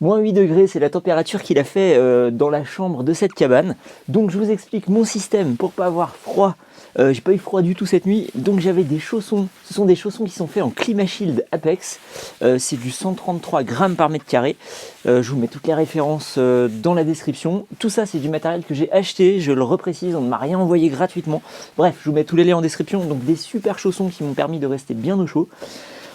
Moins 8 degrés, c'est la température qu'il a fait dans la chambre de cette cabane. Donc je vous explique mon système pour pas avoir froid. J'ai pas eu froid du tout cette nuit. Donc j'avais des chaussons. Ce sont des chaussons qui sont faits en ClimaShield Apex. C'est du 133 grammes par mètre carré. Je vous mets toutes les références dans la description. Tout ça, c'est du matériel que j'ai acheté. Je le reprécise, on ne m'a rien envoyé gratuitement. Bref, je vous mets tous les liens en description. Donc des super chaussons qui m'ont permis de rester bien au chaud.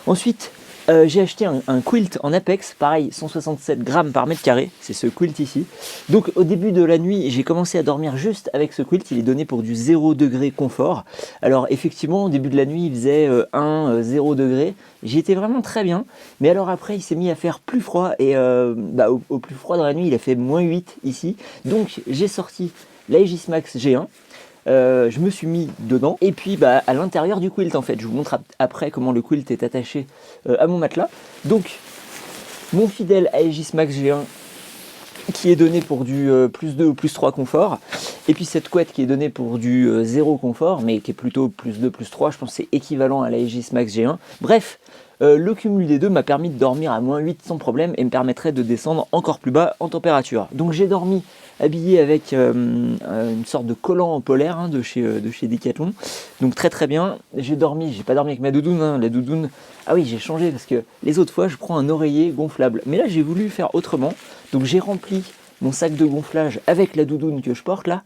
Ensuite, j'ai acheté un quilt en Apex, pareil, 167 grammes par mètre carré, c'est ce quilt ici. Donc au début de la nuit, j'ai commencé à dormir juste avec ce quilt, il est donné pour du 0 degré confort. Alors effectivement, au début de la nuit, il faisait 0 degré, j'y étais vraiment très bien, mais alors après, il s'est mis à faire plus froid, et au plus froid dans la nuit, il a fait moins 8 ici. Donc j'ai sorti l'Aegis Max G1, je me suis mis dedans et puis à l'intérieur du quilt en fait. Je vous montre après comment le quilt est attaché à mon matelas. Donc mon fidèle Aegis Max G1 qui est donné pour du plus 2 ou plus 3 confort. Et puis cette couette qui est donnée pour du 0 confort, mais qui est plutôt plus 2, plus 3. Je pense que c'est équivalent à l'Aegis Max G1. Bref, le cumul des deux m'a permis de dormir à moins 8 sans problème et me permettrait de descendre encore plus bas en température. Donc j'ai dormi habillé avec une sorte de collant en polaire de chez Decathlon. Donc très très bien. J'ai pas dormi avec ma doudoune. La doudoune, ah oui, j'ai changé parce que les autres fois je prends un oreiller gonflable. Mais là j'ai voulu faire autrement. Donc j'ai rempli mon sac de gonflage avec la doudoune que je porte là.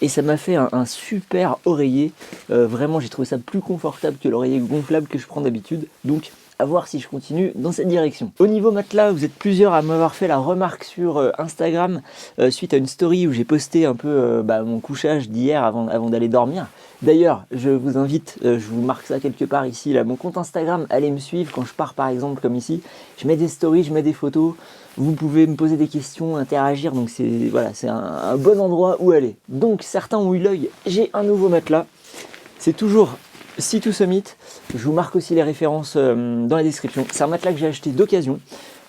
Et ça m'a fait un super oreiller. Vraiment, j'ai trouvé ça plus confortable que l'oreiller gonflable que je prends d'habitude. Donc, à voir si je continue dans cette direction. Au niveau matelas, vous êtes plusieurs à m'avoir fait la remarque sur Instagram suite à une story où j'ai posté un peu mon couchage d'hier avant d'aller dormir. D'ailleurs, je vous invite, je vous marque ça quelque part ici, là, mon compte Instagram, allez me suivre quand je pars par exemple comme ici. Je mets des stories, je mets des photos. Vous pouvez me poser des questions, interagir, donc c'est voilà, c'est un bon endroit où aller. Donc certains ont eu l'œil, j'ai un nouveau matelas. C'est toujours Sea2 Summit. Je vous marque aussi les références dans la description. C'est un matelas que j'ai acheté d'occasion.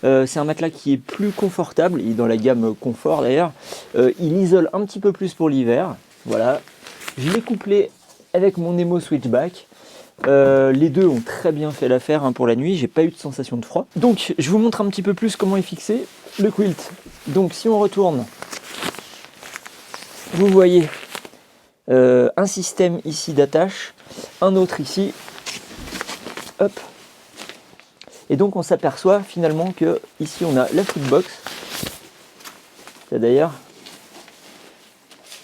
C'est un matelas qui est plus confortable, il est dans la gamme confort d'ailleurs. Il isole un petit peu plus pour l'hiver. Voilà. Je l'ai couplé avec mon Nemo Switchback. Les deux ont très bien fait l'affaire pour la nuit, j'ai pas eu de sensation de froid. Donc je vous montre un petit peu plus comment est fixé le quilt. Donc si on retourne, vous voyez un système ici d'attache, un autre ici, hop. Et donc on s'aperçoit finalement que ici on a la footbox. D'ailleurs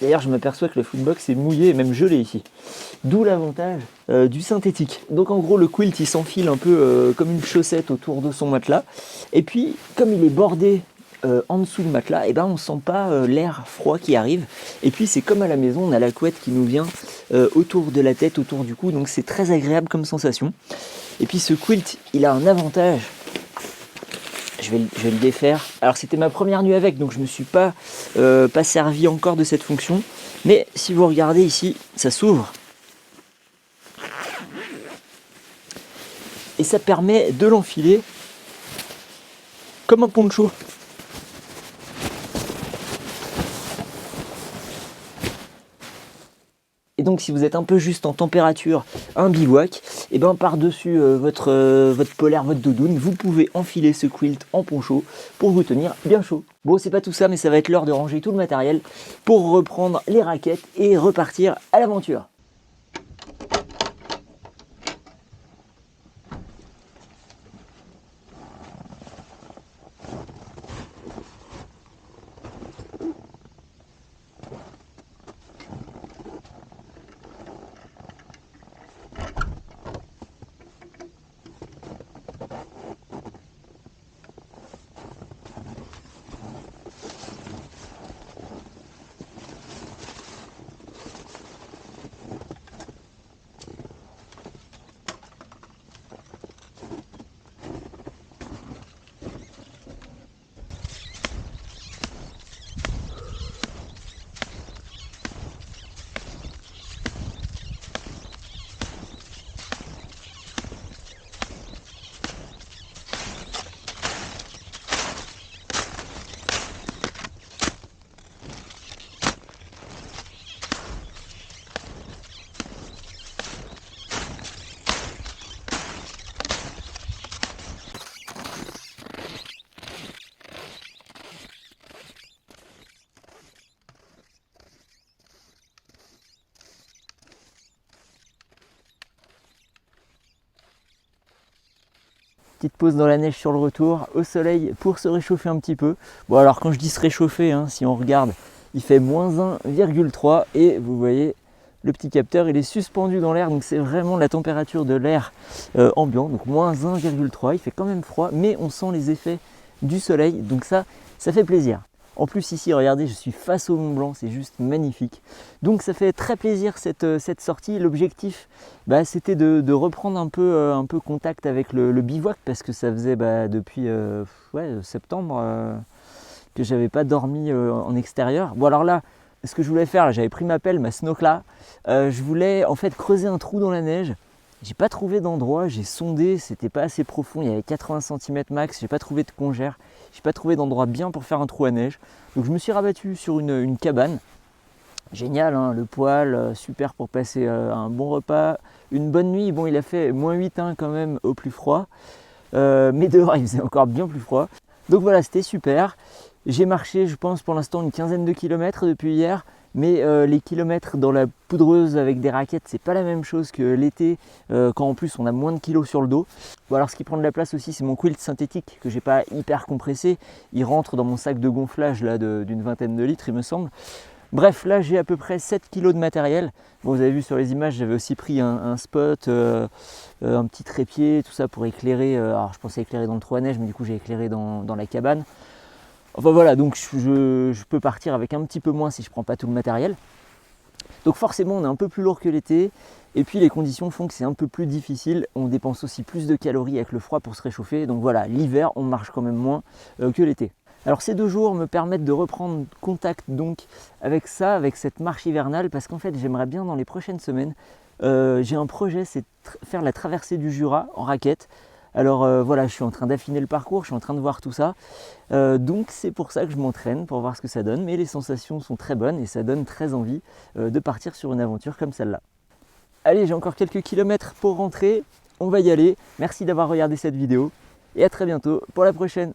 je m'aperçois que la footbox est mouillée et même gelée ici. D'où l'avantage du synthétique. Donc en gros le quilt il s'enfile un peu comme une chaussette autour de son matelas. Et puis comme il est bordé en dessous du matelas, et on sent pas l'air froid qui arrive. Et puis c'est comme à la maison, on a la couette qui nous vient autour de la tête, autour du cou. Donc c'est très agréable comme sensation. Et puis ce quilt il a un avantage. Je vais le défaire. Alors c'était ma première nuit avec, donc je me suis pas servi encore de cette fonction. Mais si vous regardez ici, ça s'ouvre. Et ça permet de l'enfiler comme un poncho. Et donc si vous êtes un peu juste en température, un bivouac, et par-dessus votre polaire, votre doudoune, vous pouvez enfiler ce quilt en poncho pour vous tenir bien chaud. Bon, c'est pas tout ça, mais ça va être l'heure de ranger tout le matériel pour reprendre les raquettes et repartir à l'aventure. Petite pause dans la neige sur le retour, au soleil pour se réchauffer un petit peu. Bon alors quand je dis se réchauffer, hein, si on regarde, il fait moins 1,3 et vous voyez le petit capteur il est suspendu dans l'air, donc c'est vraiment la température de l'air ambiant, donc moins 1,3, il fait quand même froid, mais on sent les effets du soleil, donc ça fait plaisir. En plus ici, regardez, je suis face au Mont Blanc, c'est juste magnifique. Donc ça fait très plaisir cette sortie. L'objectif, c'était de reprendre un peu contact avec le bivouac, parce que ça faisait depuis septembre que j'avais pas dormi en extérieur. Bon alors là, ce que je voulais faire, j'avais pris ma pelle, ma Snowcla. Je voulais en fait creuser un trou dans la neige. J'ai pas trouvé d'endroit, j'ai sondé, c'était pas assez profond, il y avait 80 cm max, j'ai pas trouvé de congère, j'ai pas trouvé d'endroit bien pour faire un trou à neige. Donc je me suis rabattu sur une cabane. Génial, hein, le poêle, super pour passer un bon repas, une bonne nuit. Bon, il a fait -8 hein, quand même au plus froid, mais dehors il faisait encore bien plus froid. Donc voilà, c'était super. J'ai marché, je pense pour l'instant une quinzaine de kilomètres depuis hier. Mais les kilomètres dans la poudreuse avec des raquettes, c'est pas la même chose que l'été quand en plus on a moins de kilos sur le dos. Bon alors ce qui prend de la place aussi, c'est mon quilt synthétique que j'ai pas hyper compressé. Il rentre dans mon sac de gonflage là d'une vingtaine de litres il me semble. Bref, là j'ai à peu près 7 kg de matériel. Bon, vous avez vu sur les images, j'avais aussi pris un spot, un petit trépied, tout ça pour éclairer. Alors je pensais éclairer dans le trou à neige, mais du coup j'ai éclairé dans la cabane. Enfin voilà, donc je peux partir avec un petit peu moins si je ne prends pas tout le matériel. Donc forcément on est un peu plus lourd que l'été. Et puis les conditions font que c'est un peu plus difficile. On dépense aussi plus de calories avec le froid pour se réchauffer. Donc voilà, l'hiver on marche quand même moins que l'été. Alors ces 2 jours me permettent de reprendre contact donc avec ça, avec cette marche hivernale. Parce qu'en fait j'aimerais bien dans les prochaines semaines, j'ai un projet, c'est de faire la traversée du Jura en raquette. Alors voilà, je suis en train d'affiner le parcours, je suis en train de voir tout ça. Donc c'est pour ça que je m'entraîne, pour voir ce que ça donne. Mais les sensations sont très bonnes et ça donne très envie de partir sur une aventure comme celle-là. Allez, j'ai encore quelques kilomètres pour rentrer. On va y aller. Merci d'avoir regardé cette vidéo et à très bientôt pour la prochaine.